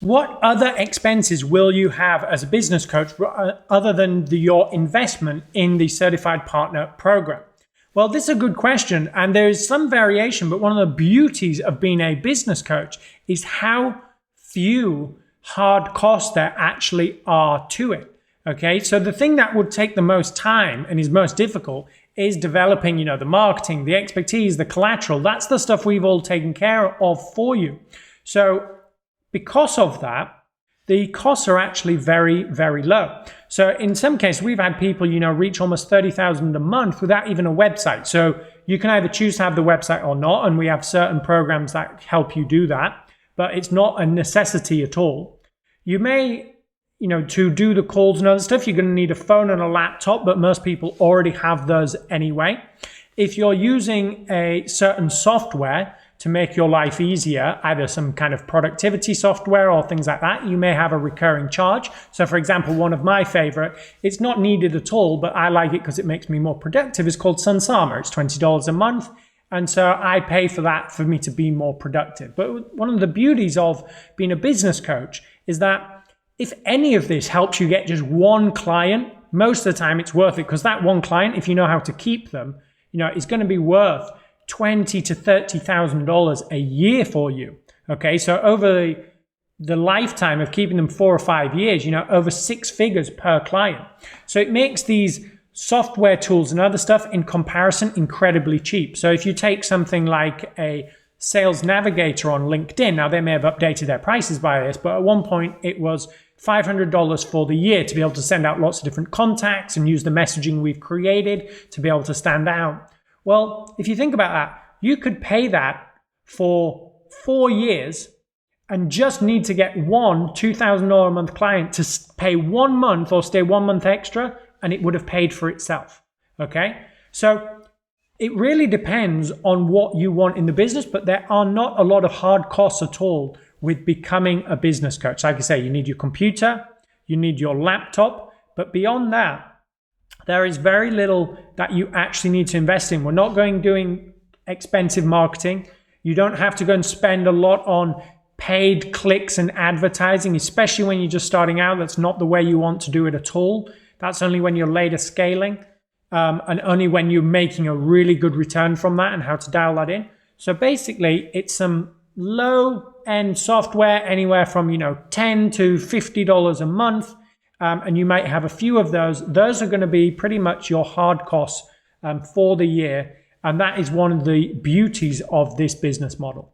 what other expenses will you have as a business coach other than your investment in the Certified Partner Program? Well, this is a good question, and there is some variation, but one of the beauties of being a business coach is how few hard costs there actually are to it. Okay, so the thing that would take the most time and is most difficult is developing, the marketing, the expertise, the collateral. That's the stuff we've all taken care of for you. So because of that, the costs are actually very, very low. So in some cases, we've had people, reach almost $30,000 a month without even a website. So you can either choose to have the website or not, and we have certain programs that help you do that, but it's not a necessity at all. You may, to do the calls and other stuff, you're going to need a phone and a laptop, but most people already have those anyway. If you're using a certain software to make your life easier, either some kind of productivity software or things like that, you may have a recurring charge. So for example, one of my favorite, it's not needed at all, but I like it because it makes me more productive, is called Sunsama. It's $20 a month. And so I pay for that for me to be more productive. But one of the beauties of being a business coach is that if any of this helps you get just one client, most of the time it's worth it, because that one client, if you know how to keep them, is going to be worth $20,000 to $30,000 a year for you. Okay, so over the lifetime of keeping them 4 or 5 years, over 6 figures per client. So it makes these software tools and other stuff in comparison incredibly cheap. So if you take something like a Sales Navigator on LinkedIn, now they may have updated their prices by this, but at one point it was $500 for the year to be able to send out lots of different contacts and use the messaging we've created to be able to stand out. Well, if you think about that, you could pay that for 4 years and just need to get one $2,000 a month client to pay 1 month or stay 1 month extra, and it would have paid for itself. Okay? So it really depends on what you want in the business, but there are not a lot of hard costs at all with becoming a business coach. Like I say, you need your computer, you need your laptop, but beyond that, there is very little that you actually need to invest in. We're not doing expensive marketing. You don't have to go and spend a lot on paid clicks and advertising, especially when you're just starting out. That's not the way you want to do it at all. That's only when you're later scaling, and only when you're making a really good return from that and how to dial that in. So basically, it's some low-end software, anywhere from $10 to $50 a month. And you might have a few of those. Those are going to be pretty much your hard costs for the year. And that is one of the beauties of this business model.